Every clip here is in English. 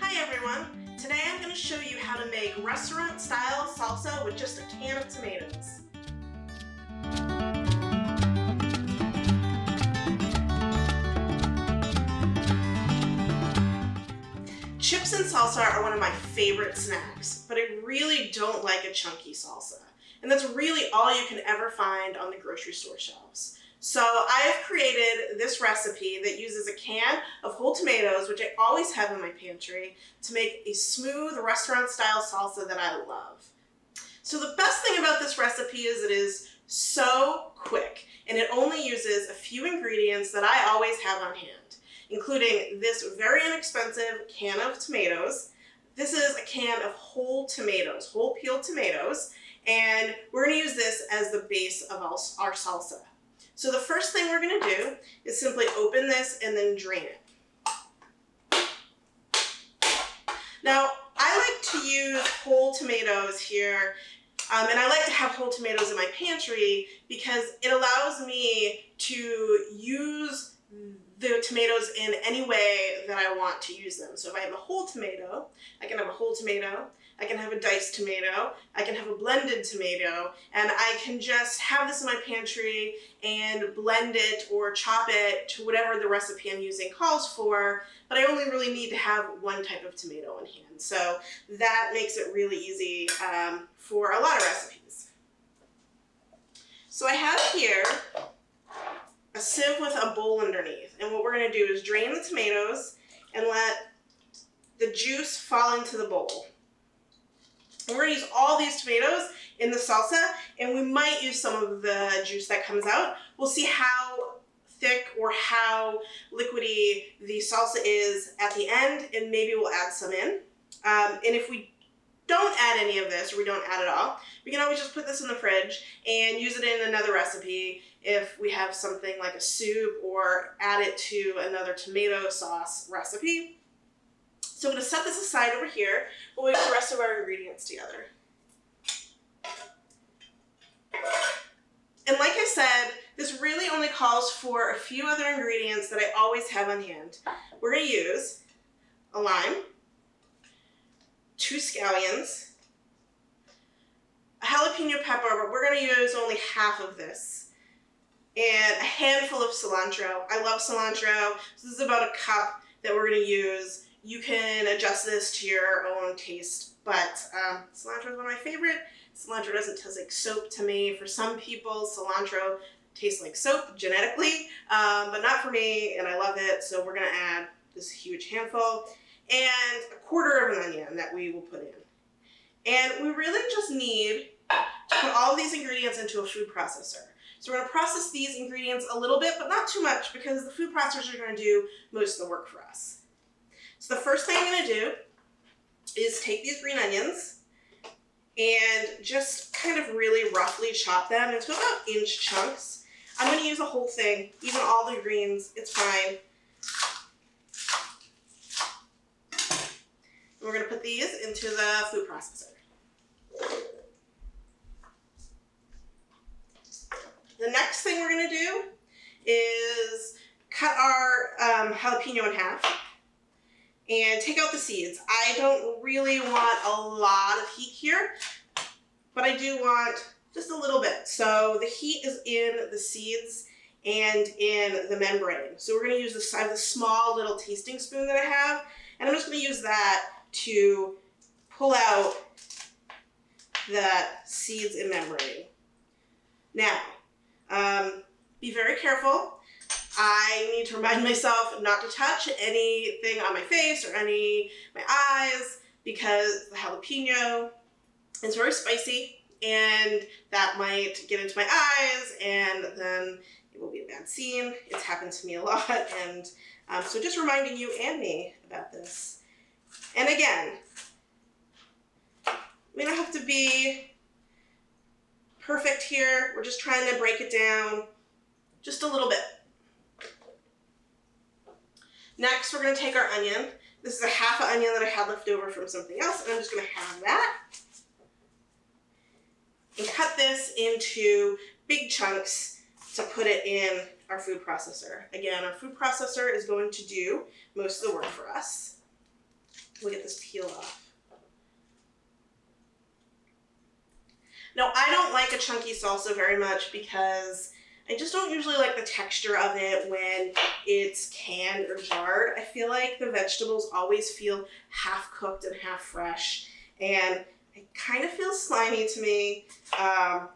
Hi everyone! Today I'm going to show you how to make restaurant-style salsa with just a can of tomatoes. Chips and salsa are one of my favorite snacks, but I really don't like a chunky salsa. And that's really all you can ever find on the grocery store shelves. So I've created this recipe that uses a can of whole tomatoes, which I always have in my pantry, to make a smooth restaurant-style salsa that I love. So the best thing about this recipe is it is so quick, and it only uses a few ingredients that I always have on hand, including this very inexpensive can of tomatoes. This is a can of whole tomatoes, whole peeled tomatoes, and we're going to use this as the base of our salsa. So the first thing we're going to do is simply open this and then drain it. Now, I like to use whole tomatoes here, and I like to have whole tomatoes in my pantry because it allows me to use the tomatoes in any way that I want to use them. So if I have a whole tomato, I can have a whole tomato, I can have a diced tomato, I can have a blended tomato, and I can just have this in my pantry and blend it or chop it to whatever the recipe I'm using calls for, but I only really need to have one type of tomato in hand. So that makes it really easy for a lot of recipes. So I have here a sieve with a bowl underneath, and what we're going to do is drain the tomatoes and let the juice fall into the bowl. And we're going to use all these tomatoes in the salsa, and we might use some of the juice that comes out. We'll see how thick or how liquidy the salsa is at the end, and maybe we'll add some in. And if we don't add any of this, or we don't add it all, we can always just put this in the fridge and use it in another recipe if we have something like a soup, or add it to another tomato sauce recipe. So I'm going to set this aside over here while we get the rest of our ingredients together. And like I said, this really only calls for a few other ingredients that I always have on hand. We're going to use a lime, 2 scallions, a jalapeno pepper, but we're going to use only half of this, and a handful of cilantro. I love cilantro, so this is about a cup that we're going to use. You can adjust this to your own taste, but cilantro is one of my favorite. Cilantro doesn't taste like soap to me. For some people, cilantro tastes like soap genetically, but not for me, and I love it, so we're going to add this huge handful, and a quarter of an onion that we will put in. And we really just need to put all of these ingredients into a food processor. So we're going to process these ingredients a little bit, but not too much, because the food processors are going to do most of the work for us. So the first thing I'm going to do is take these green onions and just kind of really roughly chop them into about inch chunks. I'm going to use the whole thing, even all the greens, it's fine. And we're going to put these into the food processor. The next thing we're going to do is cut our jalapeno in half and take out the seeds. I don't really want a lot of heat here, but I do want just a little bit. So the heat is in the seeds and in the membrane. So we're going to use this, I have this small little tasting spoon that I have, and I'm just going to use that to pull out the seeds and membrane. Now, be very careful. I need to remind myself not to touch anything on my face or my eyes, because the jalapeno is very spicy and that might get into my eyes, and then it will be a bad scene. It's happened to me a lot, and so just reminding you and me about this. And again, we don't have to be perfect here. We're just trying to break it down just a little bit. Next, we're going to take our onion. This is a half an onion that I had left over from something else, and I'm just going to have that. And cut this into big chunks to put it in our food processor. Again, our food processor is going to do most of the work for us. We'll get this peel off. Now, I don't like a chunky salsa very much because I just don't usually like the texture of it when it's canned or jarred. I feel like the vegetables always feel half cooked and half fresh, and it kind of feels slimy to me.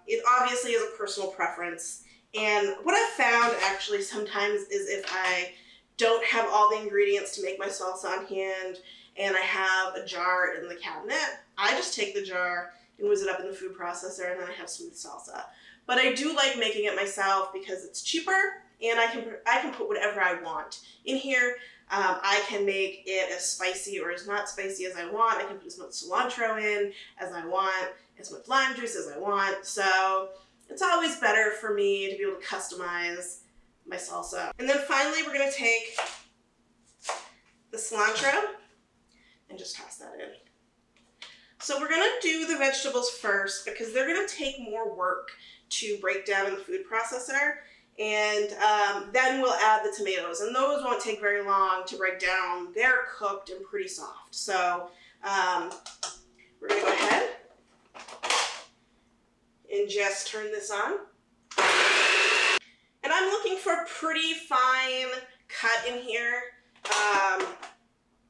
It obviously is a personal preference, and what I've found actually sometimes is if I don't have all the ingredients to make my salsa on hand and I have a jar in the cabinet, I just take the jar and whiz it up in the food processor, and then I have smooth salsa. But I do like making it myself because it's cheaper, and I can put whatever I want in here. I can make it as spicy or as not spicy as I want. I can put as much cilantro in as I want, as much lime juice as I want. So it's always better for me to be able to customize my salsa. And then finally, we're gonna take the cilantro and just toss that in. So we're gonna do the vegetables first because they're gonna take more work to break down in the food processor, and then we'll add the tomatoes, and those won't take very long to break down. They're cooked and pretty soft. So we're gonna go ahead and just turn this on. And I'm looking for a pretty fine cut in here. I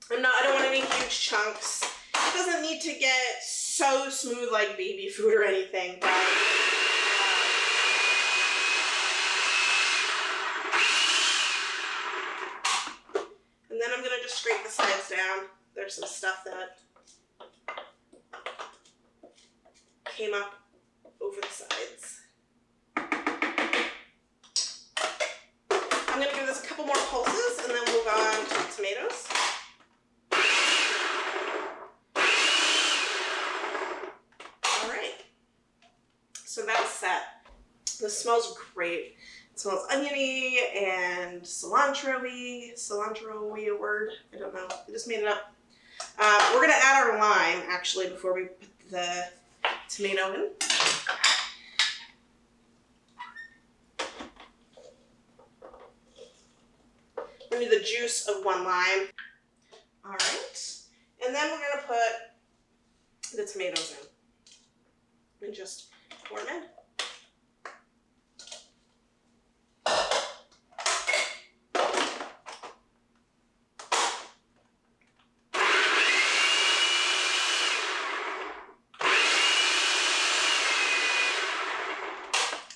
don't want any huge chunks. It doesn't need to get so smooth like baby food or anything, but and then I'm gonna just scrape the sides down. There's some stuff that came up over the sides. I'm gonna give this a couple more pulses and then move on to the tomatoes. So that's set. This smells great. It smells oniony and cilantro-y. Cilantro-y a word? I don't know. I just made it up. We're going to add our lime, actually, before we put the tomato in. We're going to do the juice of 1 lime. All right. And then we're going to put the tomatoes in. And just pour them in.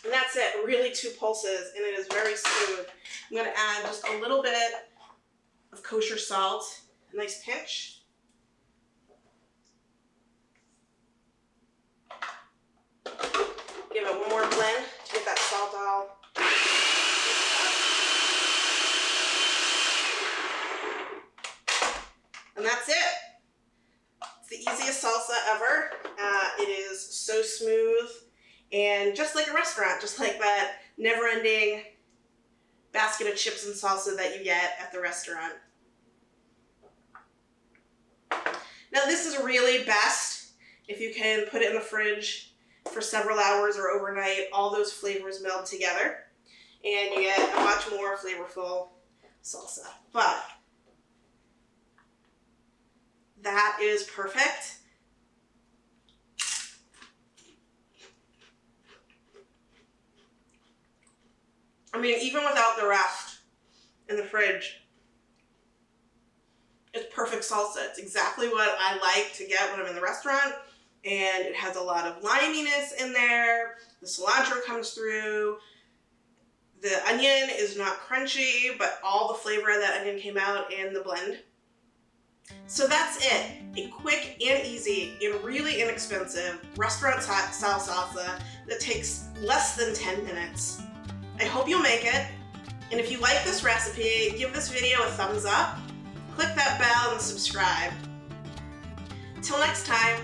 And that's it, really 2 pulses, and it is very smooth. I'm gonna add just a little bit of kosher salt, a nice pinch. Give it one more blend to get that salt all. And that's it. It's the easiest salsa ever. It is so smooth and just like a restaurant, just like that never-ending basket of chips and salsa that you get at the restaurant. Now this is really best if you can put it in the fridge for several hours or overnight. All those flavors meld together and you get a much more flavorful salsa. But that is perfect. I mean, even without the rest in the fridge, it's perfect salsa. It's exactly what I like to get when I'm in the restaurant. And it has a lot of liminess in there. The cilantro comes through. The onion is not crunchy, but all the flavor of that onion came out in the blend. So that's it. A quick and easy and really inexpensive restaurant-style salsa that takes less than 10 minutes. I hope you'll make it. And if you like this recipe, give this video a thumbs up, click that bell and subscribe. Till next time.